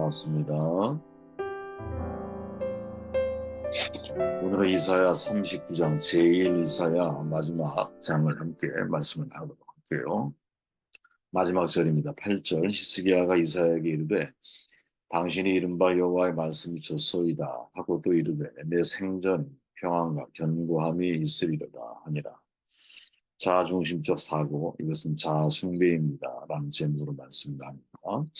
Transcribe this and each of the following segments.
반갑습니다. 오늘은 이사야 39장 제1 이사야 마지막 장을 함께 말씀을 나누도록 할게요. 마지막 절입니다. 8절 히스기야가 이사야에게 이르되 당신이 이른바 여호와의 말씀이 좋소이다 하고 또 이르되 내 생전 평안과 견고함이 있으리로다 하니라. 자아중심적 사고, 이것은 자아숭배입니다 라는 제목으로 말씀을 나눕니다.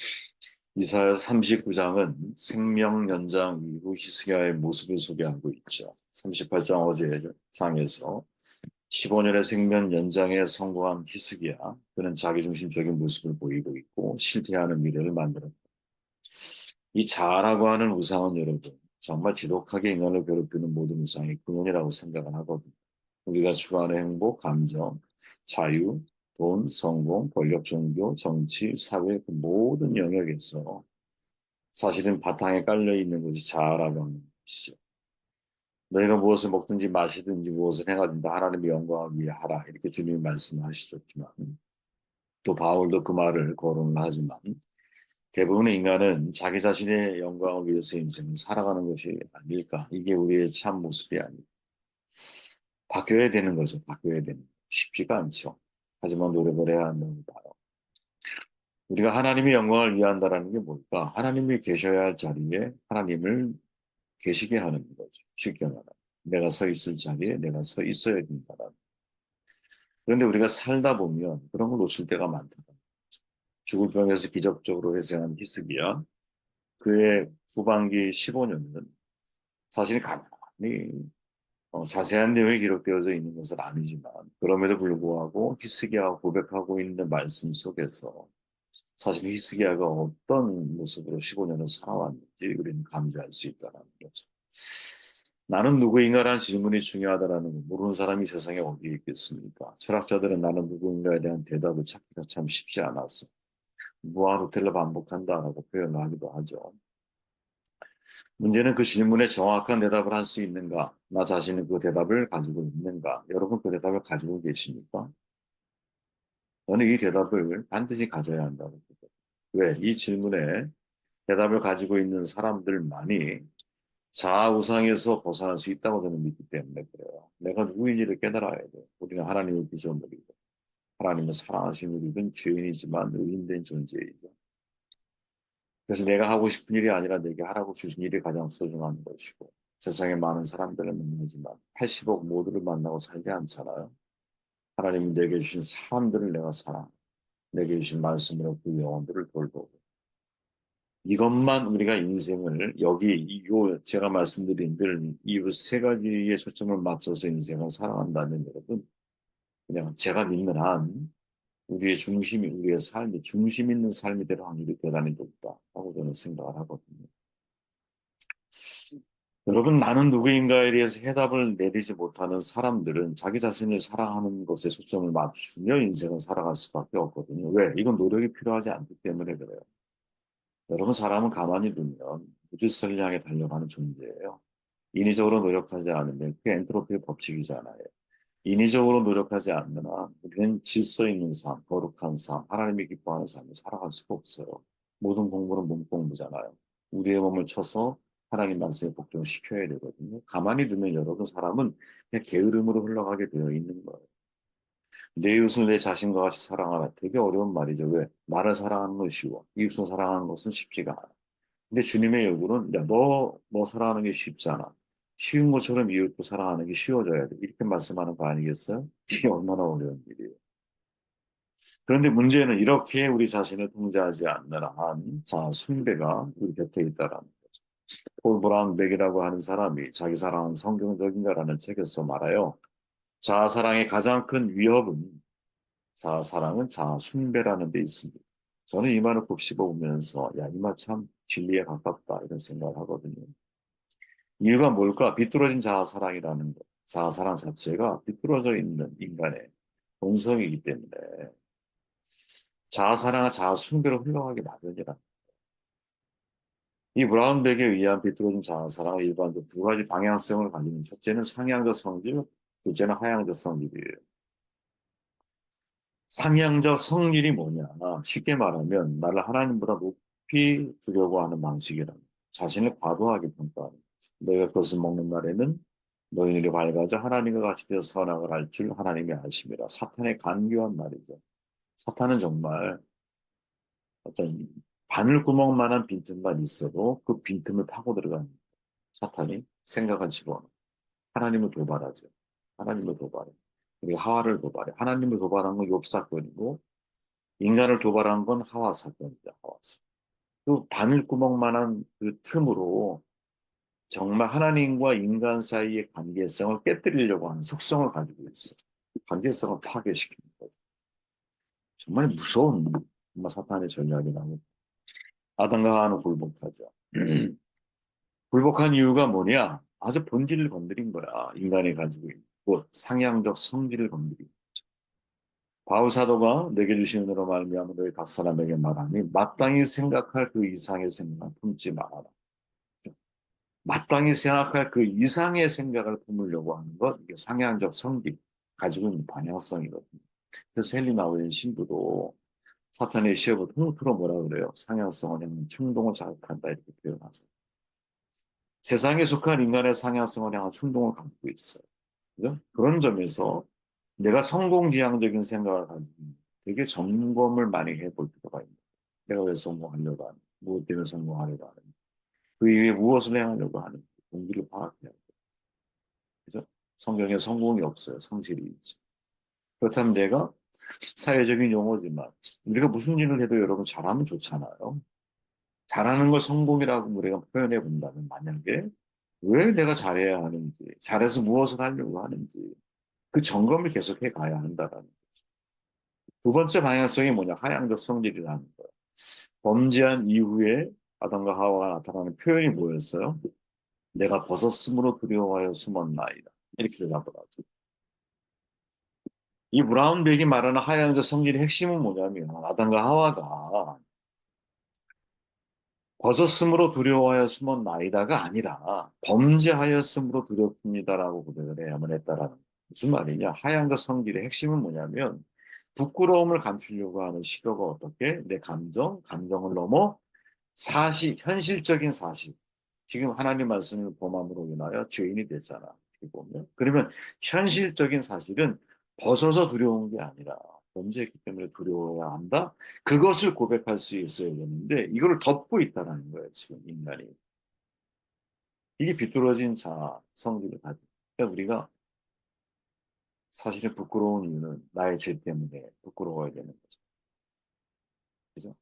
이사야 39장은 생명 연장 이후 히스기야의 모습을 소개하고 있죠. 38장 어제 장에서 15년의 생명 연장에 성공한 히스기야, 그는 자기중심적인 모습을 보이고 있고 실패하는 미래를 만들었다. 이 자아라고 하는 우상은 여러분, 정말 지독하게 인간을 괴롭히는 모든 우상의 근원이라고 생각을 하거든요. 우리가 추구하는 행복, 감정, 자유, 돈, 성공, 권력, 종교, 정치, 사회 그 모든 영역에서 사실은 바탕에 깔려 있는 것이 자아라고 하는 것이죠. 너희가 무엇을 먹든지 마시든지 무엇을 행하든지 다 하나님의 영광을 위해 하라. 이렇게 주님이 말씀하셨지만 또 바울도 그 말을 거론을 하지만 대부분의 인간은 자기 자신의 영광을 위해서 인생을 살아가는 것이 아닐까. 이게 우리의 참 모습이 아닐까. 바뀌어야 되는 거죠. 바뀌어야 되는 거. 쉽지가 않죠. 하지만 노력을 해야 한다는 봐요. 우리가 하나님의 영광을 위한다라는 게 뭘까? 하나님이 계셔야 할 자리에 하나님을 계시게 하는 거죠. 쉽게 말하면. 내가 서 있을 자리에 내가 서 있어야 된다라는. 그런데 우리가 살다 보면 그런 걸 놓칠 때가 많다. 죽을 병에서 기적적으로 회생한 히스기야. 그의 후반기 15년은 사실 가만히 자세한 내용이 기록되어져 있는 것은 아니지만 그럼에도 불구하고 히스기야가 고백하고 있는 말씀 속에서 사실 히스기야가 어떤 모습으로 15년을 살아왔는지 우리는 감지할 수 있다는 거죠. 나는 누구인가라는 질문이 중요하다라는 거 모르는 사람이 세상에 어디에 있겠습니까? 철학자들은 나는 누구인가에 대한 대답을 찾기가 참 쉽지 않았어. 무한 호텔로 반복한다라고 표현을 하기도 하죠. 문제는 그 질문에 정확한 대답을 할 수 있는가? 나 자신은 그 대답을 가지고 있는가? 여러분 그 대답을 가지고 계십니까? 저는 이 대답을 반드시 가져야 한다고 보거든요. 왜? 이 질문에 대답을 가지고 있는 사람들만이 자아우상에서 벗어날 수 있다고 저는 믿기 때문에 그래요. 내가 누구인지를 깨달아야 돼요. 우리는 하나님의 피조물이고 하나님은 사랑하신 우리는 죄인이지만 의인된 존재이죠. 그래서 내가 하고 싶은 일이 아니라 내게 하라고 주신 일이 가장 소중한 것이고 세상에 많은 사람들을 만나지만 80억 모두를 만나고 살지 않잖아요. 하나님은 내게 주신 사람들을 내가 사랑, 내게 주신 말씀으로 그 영혼들을 돌보고 이것만 우리가 인생을 요 제가 말씀드린 이 세 가지의 초점을 맞춰서 인생을 살아간다면 여러분 그냥 제가 믿는 한 우리의 중심이 우리의 삶이 중심 있는 삶이 될 확률이 대단히 높다 하고 저는 생각을 하거든요. 여러분 나는 누구인가에 대해서 해답을 내리지 못하는 사람들은 자기 자신을 사랑하는 것에 초점을 맞추며 인생을 살아갈 수밖에 없거든요. 왜? 이건 노력이 필요하지 않기 때문에 그래요. 여러분 사람은 가만히 두면 무질서를 향해 달려가는 존재예요. 인위적으로 노력하지 않으면 그게 엔트로피의 법칙이잖아요. 인위적으로 노력하지 않는 한 우리는 질서 있는 삶, 거룩한 삶, 하나님이 기뻐하는 삶을 살아갈 수가 없어요. 모든 공부는 몸 공부잖아요. 우리의 몸을 쳐서 하나님 말씀에 복종을 시켜야 되거든요. 가만히 두면 여러분 사람은 그냥 게으름으로 흘러가게 되어 있는 거예요. 내 이웃을 내 자신과 같이 사랑하라. 되게 어려운 말이죠. 왜? 나를 사랑하는 건 쉬워. 이웃을 사랑하는 것은 쉽지가 않아. 근데 주님의 요구는 야, 너 사랑하는 게 쉽잖아. 쉬운 것처럼 이웃도 사랑하는 게 쉬워져야 돼. 이렇게 말씀하는 거 아니겠어요? 이게 얼마나 어려운 일이에요. 그런데 문제는 이렇게 우리 자신을 통제하지 않는 한, 자, 숭배가 우리 곁에 있다라는 거죠. 폴 브라운백이라고 하는 사람이 자기 사랑은 성경적인가라는 책에서 말해요. 자아 사랑의 가장 큰 위협은 자아 사랑은 자아 숭배라는 데 있습니다. 저는 이 말을 꼭 씹어보면서 야, 이 말 참 진리에 가깝다 이런 생각을 하거든요. 이유가 뭘까? 비뚤어진 자아사랑이라는 것. 자아사랑 자체가 비뚤어져 있는 인간의 본성이기 때문에 자아사랑과 자아숭배로 흘러가기 마련이라. 이 브라운백에 의한 비뚤어진 자아사랑은 일반적으로 두 가지 방향성을 가지는 첫째는 상향적 성질, 둘째는 하향적 성질이에요. 상향적 성질이 뭐냐? 쉽게 말하면 나를 하나님보다 높이 높이 두려고 하는 방식이라는 자신을 과도하게 평가하는 거죠. 너희가 그것을 먹는 날에는 너희들이 밝아져 하나님과 같이 되어 선악을 알 줄 하나님이 아심이라. 사탄의 간교한 말이죠. 사탄은 정말 어떤 바늘구멍만한 빈틈만 있어도 그 빈틈을 파고 들어가는 사탄이 생각을 집어넣어. 하나님을 도발하죠. 하나님을 도발해. 그리고 하와를 도발해. 하나님을 도발한 건 욥 사건이고 인간을 도발한 건 하와 사건이죠. 하와 사건. 그 바늘구멍만한 그 틈으로 정말 하나님과 인간 사이의 관계성을 깨뜨리려고 하는 속성을 가지고 있어. 관계성을 파괴시키는 거죠. 정말 무서운 정말 사탄의 전략이라고. 아담과 하와는 굴복하죠. 굴복한 이유가 뭐냐? 아주 본질을 건드린 거야. 인간이 가지고 있는 곧 상향적 성질을 건드린. 바울 사도가 내게 주신 은혜로 말미암아 너희 각 사람에게 말하니 마땅히 생각할 그 이상의 생각 품지 말아라. 마땅히 생각할 그 이상의 생각을 품으려고 하는 것, 이게 상향적 성질, 가지고 있는 방향성이거든요. 그래서 헬리나 오웬 신부도 사탄의 시험을 통틀어 뭐라 그래요? 상향성을 향한 충동을 자극한다 이렇게 표현하세요. 세상에 속한 인간의 상향성을 향한 충동을 갖고 있어요. 그죠? 그런 점에서 내가 성공지향적인 생각을 가지고 되게 점검을 많이 해볼 필요가 있는 내가 왜 성공하려고 하는지, 무엇 때문에 성공하려고 하는지, 그 이후에 무엇을 행하려고 하는지, 동기를 파악해야 돼요. 그죠? 성경에 성공이 없어요. 성실이 있지. 그렇다면 내가 사회적인 용어지만 우리가 무슨 일을 해도 여러분 잘하면 좋잖아요. 잘하는 걸 성공이라고 우리가 표현해 본다면 만약에 왜 내가 잘해야 하는지, 잘해서 무엇을 하려고 하는지 그 점검을 계속해 가야 한다라는 거죠. 두 번째 방향성이 뭐냐? 하향적 성질이라는 거예요. 범죄한 이후에 아담과 하와가 나타나는 표현이 뭐였어요? 내가 벗었으므로 두려워하여 숨었나이다. 이렇게 대답을 하죠. 이 브라운백이 말하는 하향적 성질의 핵심은 뭐냐면 아담과 하와가 벗었으므로 두려워하여 숨었나이다가 아니라 범죄하였으므로 두렵습니다라고 고백을 해야만 했다라는 무슨 말이냐? 하향적 성질의 핵심은 뭐냐면 부끄러움을 감추려고 하는 시도가 어떻게 내 감정을 넘어 현실적인 사실. 지금 하나님 말씀을 범함으로 인하여 죄인이 됐잖아. 어떻게 보면. 그러면 현실적인 사실은 벗어서 두려운 게 아니라 범죄했기 때문에 두려워야 한다. 그것을 고백할 수 있어야 되는데 이거를 덮고 있다는 거예요. 지금 인간이. 이게 비뚤어진 성질을 가지고. 그러니까 우리가 사실은 부끄러운 이유는 나의 죄 때문에 부끄러워야 되는 거죠. 그죠?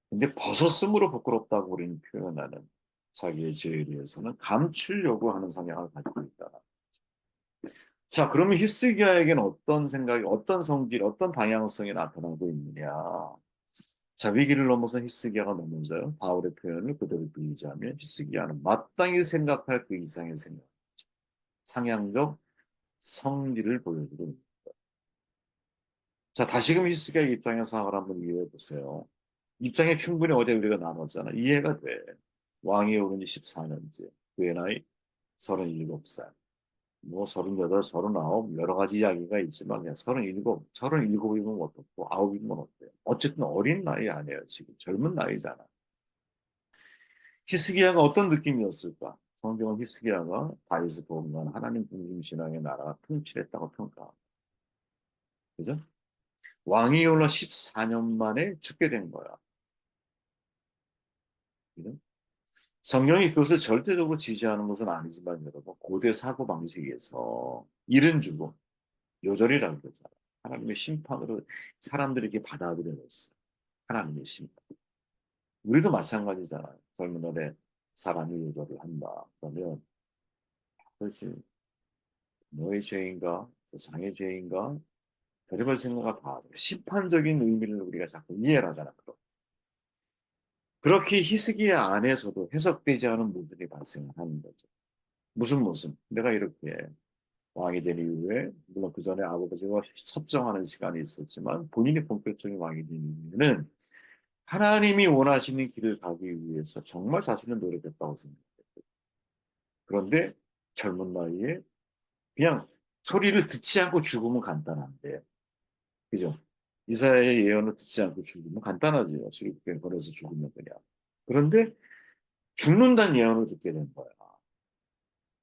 근데 벗었으므로 부끄럽다고 우리는 표현하는 자기의 죄에 대해서는 감추려고 하는 성향을 가지고 있다. 자, 그러면 히스기야에게는 어떤 생각이, 어떤 성질, 어떤 방향성이 나타나고 있느냐? 자, 위기를 넘어서 히스기야가 넘어져요. 바울의 표현을 그대로 빌리자면 히스기야는 마땅히 생각할 그 이상의 생각, 상향적 성질을 보여주고 있습니다. 자, 다시금 히스기야의 입장에서 상을 한번 이해해 보세요. 입장이 충분히 어제 우리가 나눴잖아. 이해가 돼. 왕이 오른 지 14년째. 그의 나이 37살. 뭐 38, 39 여러 가지 이야기가 있지만 그냥 37이면 어떻고 9이면 어때요? 어쨌든 어린 나이 아니에요. 지금 젊은 나이잖아. 히스기야가 어떤 느낌이었을까? 성경은 히스기야가 다윗을 보면 하나님 중심 신앙의 나라가 통치했다고 평가합니다. 그죠? 왕이 올라 14년 만에 죽게 된 거야. 그죠? 성경이 그것을 절대적으로 지지하는 것은 아니지만 여러분 고대 사고 방식에서 이른 죽음 요절이라고 그러잖아요. 하나님의 심판으로 사람들에게 받아들여졌어요. 하나님의 심판. 우리도 마찬가지잖아요. 젊은 날에 사람이 요절을 한다. 그러면 그렇지 너의 죄인가 세상의 죄인가 별의별 생각을 다 하죠. 심판적인 의미를 우리가 자꾸 이해를 하잖아. 그렇게 히스기야 안에서도 해석되지 않은 부분이 발생하는 거죠. 무슨 모습? 내가 이렇게 왕이 된 이후에 물론 그 전에 아버지가 섭정하는 시간이 있었지만 본인이 본격적인 왕이 된 이후에는 하나님이 원하시는 길을 가기 위해서 정말 자신을 노력했다고 생각했어요. 그런데 젊은 나이에 그냥 소리를 듣지 않고 죽으면 간단한데, 그죠? 이사야의 예언을 듣지 않고 죽으면 간단하죠. 수리병 걸려서 죽으면 그냥. 그런데 죽는다는 예언을 듣게 된 거야.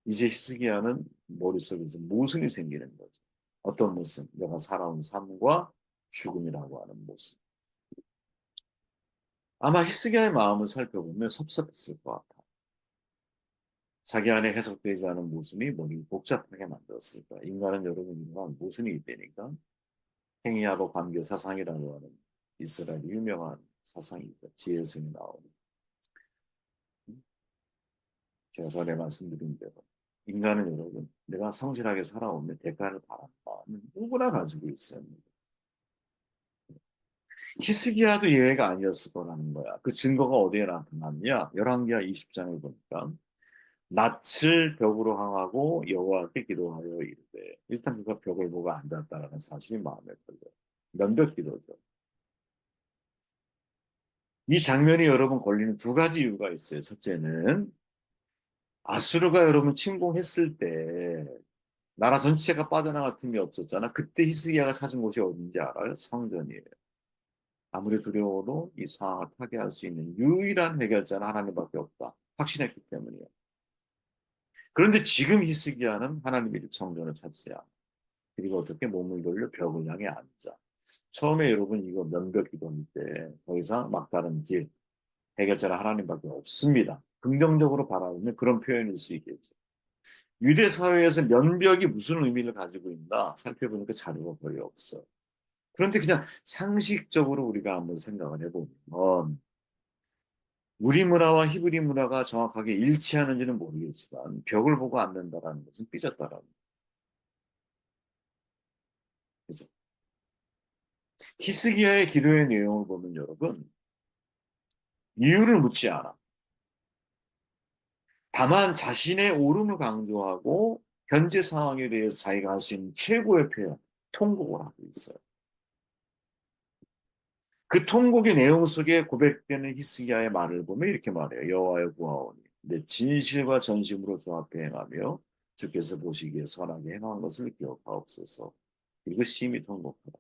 이제 히스기야는 머릿속에서 모순이 생기는 거죠. 어떤 모습? 내가 살아온 삶과 죽음이라고 하는 모습. 아마 히스기야의 마음을 살펴보면 섭섭했을 것 같아. 자기 안에 해석되지 않은 모순이 머리를 복잡하게 만들었을 거야. 인간은 여러분 인간 모순이 있다니까. 행위하고 관계 사상이라고 하는 이스라엘 유명한 사상이 있다. 지혜성이 나오는. 제가 전에 말씀드린 대로 인간은 여러분 내가 성실하게 살아오면 대가를 바란다. 누구나 가지고 있어요. 히스기야도 예외가 아니었을 거라는 거야. 그 증거가 어디에 나타났냐? 열왕기하 20장을 보니까 낯을 벽으로 향하고 여호와께 기도하여 이르되 일단 그가 벽을 보고 앉았다라는 사실이 마음에 들어요. 면벽 기도죠. 이 장면이 여러분 걸리는 두 가지 이유가 있어요. 첫째는 아수르가 여러분 침공했을 때 나라 전체가 빠져나갈 틈이 없었잖아. 그때 히스기야가 찾은 곳이 어딘지 알아요? 성전이에요. 아무리 두려워도 이 상황을 타개할 수 있는 유일한 해결자는 하나님밖에 없다. 확신했기 때문이에요. 그런데 지금 히스기야는 하나님의 집 성전을 찾지야. 그리고 어떻게 몸을 돌려 벽을 향해 앉아. 처음에 여러분 이거 면벽 기도인데 더 이상 막다른 길, 해결자는 하나님밖에 없습니다. 긍정적으로 바라보면 그런 표현일 수 있겠죠. 유대 사회에서 면벽이 무슨 의미를 가지고 있나 살펴보니까 자료가 거의 없어. 그런데 그냥 상식적으로 우리가 한번 생각을 해보면 우리 문화와 히브리 문화가 정확하게 일치하는지는 모르겠지만 벽을 보고 앉는다라는 것은 삐졌다라는 거죠. 히스기야의 기도의 내용을 보면 여러분 이유를 묻지 않아. 다만 자신의 옳음을 강조하고 현재 상황에 대해서 자기가 할 수 있는 최고의 표현, 통곡을 하고 있어요. 그 통곡의 내용 속에 고백되는 히스기야의 말을 보면 이렇게 말해요. 여호와여 구하오니 내 진실과 전심으로 주 앞에 행하며 주께서 보시기에 선하게 행한 것을 기억하옵소서. 그리고 심히 통곡하라.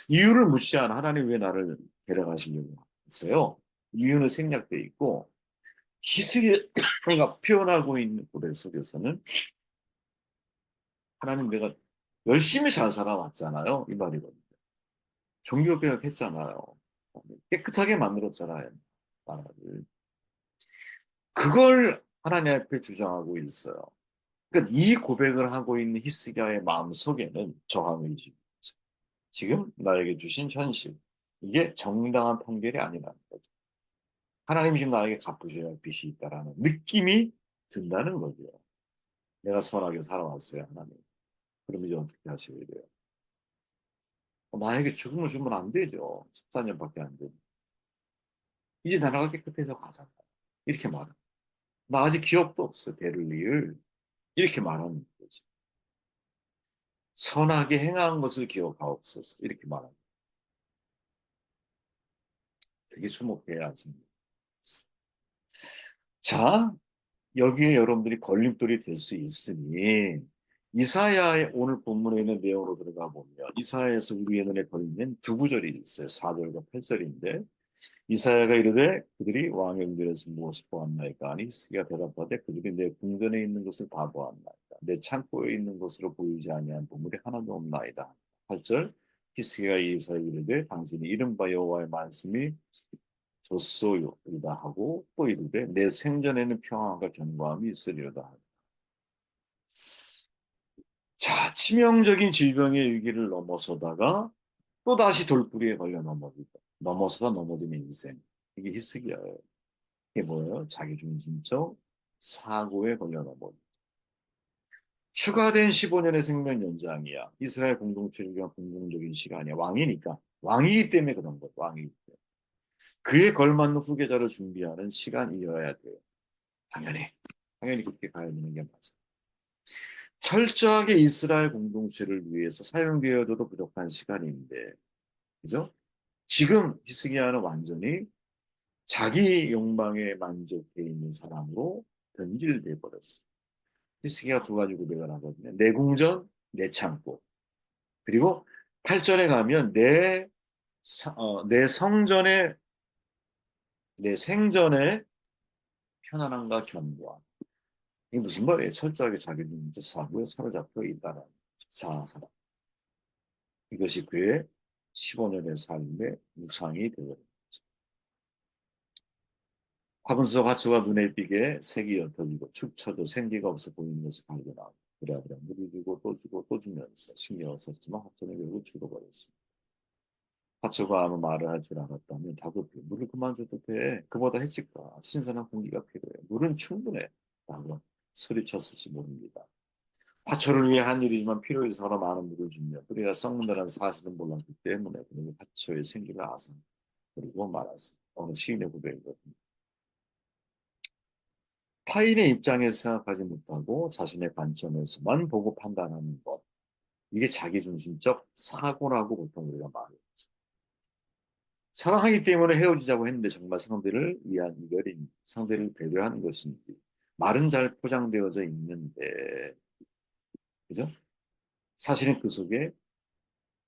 이유를 묻지 않아 하나님 왜 나를 데려가시려고 했어요? 이유는 생략돼 있고 히스기야가 표현하고 있는 고백 속에서는 하나님 내가 열심히 잘 살아왔잖아요. 이 말이거든요. 종교개혁 했잖아요. 깨끗하게 만들었잖아요. 나라를. 그걸 하나님 앞에 주장하고 있어요. 그러니까 이 고백을 하고 있는 히스기야의 마음 속에는 저항의식. 지금 나에게 주신 현실. 이게 정당한 판결이 아니라는 거죠. 하나님이 지금 나에게 갚으셔야 할 빚이 있다라는 느낌이 든다는 거죠. 내가 선하게 살아왔어요, 하나님. 그럼 이제 어떻게 하셔야 돼요? 나에게 죽음을 주면 안 되죠. 14년밖에 안 되고. 이제 나라가 깨끗해져 가잖아. 이렇게 말해. 나 아직 기억도 없어, 베를리를. 이렇게 말하는 거지. 선하게 행한 것을 기억하옵소서. 이렇게 말합니다. 되게 주목해야 하지. 자, 여기에 여러분들이 걸림돌이 될 수 있으니 이사야의 오늘 본문에 있는 내용으로 들어가 보면 이사야에서 우리의 눈에 걸리는 두 구절이 있어요. 4절과 8절인데 이사야가 이르되 그들이 왕의 은들에서 무엇을 보았나이까 하니 히스기야가 대답하되 그들이 내 궁전에 있는 것을 다 보았나이다. 내 창고에 있는 것으로 보이지 아니한 보물이 하나도 없나이다. 8절 히스기야가 이사야에게 이르되 당신이 이른바 여호와의 말씀이 줬소이다 하고 또 이르되 내 생전에는 평안과 견고함이 있으리로다. 자, 치명적인 질병의 위기를 넘어서다가 또다시 돌부리에 걸려 넘어서다 넘어지는 인생. 이게 히스기야예요. 이게 뭐예요? 자기중심적 사고에 걸려 넘어져. 추가된 15년의 생명 연장이야. 이스라엘 공동체를 위한 공동적인 시간이야. 왕이니까. 왕이기 때문에 그런 거예요. 왕이기 때문에. 그에 걸맞는 후계자를 준비하는 시간이어야 돼요. 당연히. 당연히 그렇게 가야 되는 게 맞아. 철저하게 이스라엘 공동체를 위해서 사용되어도 부족한 시간인데, 그죠? 지금 히스기야는 완전히 자기 욕망에 만족해 있는 사람으로 변질돼 버렸어. 히스기야 두 가지 고백을 하거든요. 내 궁전, 내 창고. 그리고 8절에 가면 내 성전에 내 생전의 편안함과 견고함. 이게 무슨 말이에요? 철저하게 자기는 사고에 사로잡혀 있다는 자아사랑. 이것이 그의 15년의 삶의 우상이 되어요. 화분 속 화초가 눈에 띄게 색이 옅어지고 축 처도 생기가 없어 보이는 것을 발견하고 그래야 물을 주고 또 주고 또 주면서 신경을 썼지만 화초는 결국 죽어버렸어. 화초가 아무 말을 할 줄 알았다면 다급히 물을 그만 줘도 돼. 그보다 해칠까. 신선한 공기가 필요해. 물은 충분해. 라고 소리쳤을지 모릅니다. 화초를 위해 한 일이지만 필요해서 많은 물을 주며 뿌리가 썩는다는 사실은 몰랐기 때문에 그는 화초의 생기를 아선 그리고 말았습니다. 어느 시인의 고백이거든요. 타인의 입장에서 생각하지 못하고 자신의 관점에서만 보고 판단하는 것. 이게 자기중심적 사고라고 보통 우리가 말해요. 사랑하기 때문에 헤어지자고 했는데 정말 상대를 위한 이별인지 상대를 배려하는 것인지 말은 잘 포장되어져 있는데 그죠? 사실은 그 속에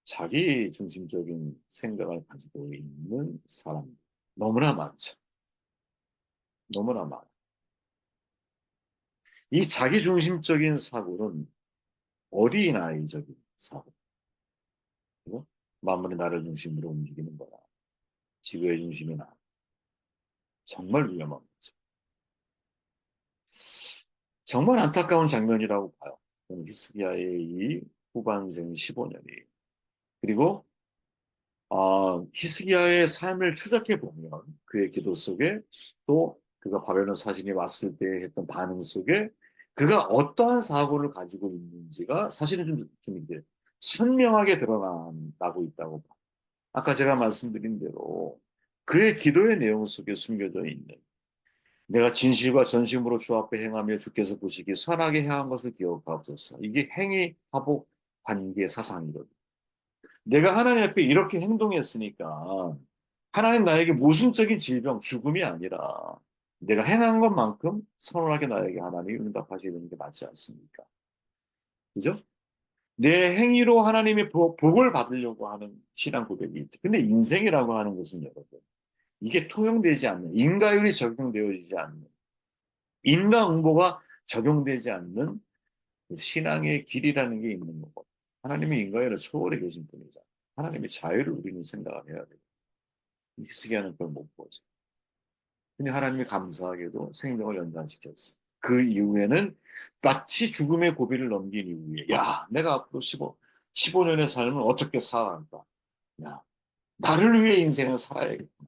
자기 중심적인 생각을 가지고 있는 사람 너무나 많죠. 너무나 많아. 이 자기 중심적인 사고는 어린아이적인 사고. 그죠? 만물이 나를 중심으로 움직이는 거야. 지구의 중심이 나. 정말 위험한 거죠. 정말 안타까운 장면이라고 봐요. 히스기야의 이 후반생 15년이. 그리고 히스기야의 삶을 추적해 보면 그의 기도 속에 또 그가 바벨론 사신이 왔을 때 했던 반응 속에 그가 어떠한 사고를 가지고 있는지가 사실은 좀 이제 선명하게 드러나고 있다고 봐요. 아까 제가 말씀드린 대로 그의 기도의 내용 속에 숨겨져 있는 내가 진실과 전심으로 주 앞에 행하며 주께서 보시기 선하게 행한 것을 기억하옵소서. 이게 행위, 화복, 관계, 사상이거든요. 내가 하나님 앞에 이렇게 행동했으니까 하나님 나에게 모순적인 질병, 죽음이 아니라 내가 행한 것만큼 선하게 나에게 하나님이 응답하시게 되는 게 맞지 않습니까? 그죠? 내 행위로 하나님의 복을 받으려고 하는 신앙 고백이 있죠. 근데 인생이라고 하는 것은 여러분, 이게 통용되지 않는, 인과율이 적용되어지지 않는, 인과응보가 적용되지 않는 그 신앙의 길이라는 게 있는 거고, 하나님의 인과율을 초월해 계신 분이잖아. 하나님의 자유를 우리는 생각을 해야 돼요. 히스기야는 그걸 못 보죠. 근데 하나님이 감사하게도 생명을 연단시켰어. 그 이후에는 마치 죽음의 고비를 넘긴 이후에, 야, 내가 앞으로 15년의 삶을 어떻게 살아갈까? 야, 나를 위해 인생을 살아야겠다.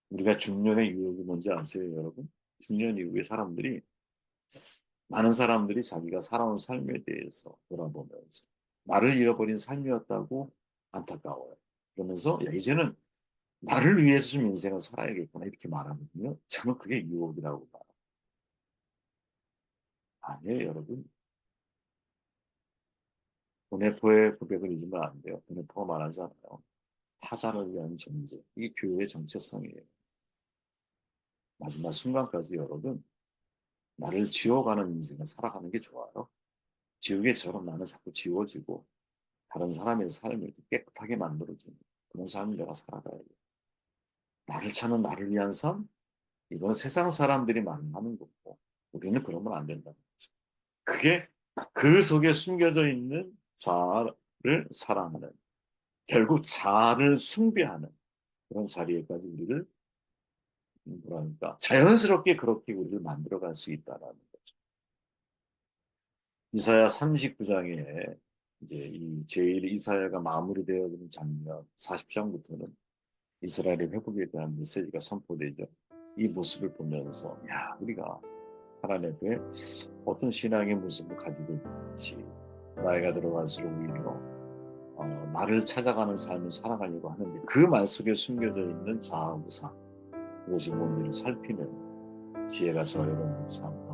우리가 중년의 유혹이 뭔지 아세요, 여러분? 중년 이후에 많은 사람들이 자기가 살아온 삶에 대해서 돌아보면서 나를 잃어버린 삶이었다고 안타까워요. 그러면서 야, 이제는 나를 위해서 좀 인생을 살아야겠구나 이렇게 말하거든요. 저는 그게 유혹이라고 봐요. 아니에요, 여러분. 보네포의 고백을 잊으면 안 돼요. 보네포가 말하잖아요. 타자를 위한 존재. 이게 교회의 정체성이에요. 마지막 순간까지 여러분, 나를 지워가는 인생을 살아가는 게 좋아요. 지우개처럼 나는 자꾸 지워지고 다른 사람의 삶을 깨끗하게 만들어주는 그런 삶을 내가 살아가야 돼. 나를 찾는 나를 위한 삶? 이건 세상 사람들이 만나는 거고 우리는 그러면 안 된다는 거죠. 그게 그 속에 숨겨져 있는 자아를 사랑하는 결국 자아를 숭배하는 그런 자리에까지 우리를 뭐랄까 자연스럽게 그렇게 우리를 만들어갈 수 있다라는 거죠. 이사야 39장에 이제 이 제일 이사야가 마무리되어지는 장면 40장부터는 이스라엘의 회복에 대한 메시지가 선포되죠. 이 모습을 보면서 야 우리가 하나님 앞에 어떤 신앙의 모습을 가지고 있는지 나이가 들어갈수록 오히려 나를 찾아가는 삶을 살아가려고 하는데 그 말 속에 숨겨져 있는 자아우상 무엇이 뭔지를 살피는 지혜가 저와 여러분의 삶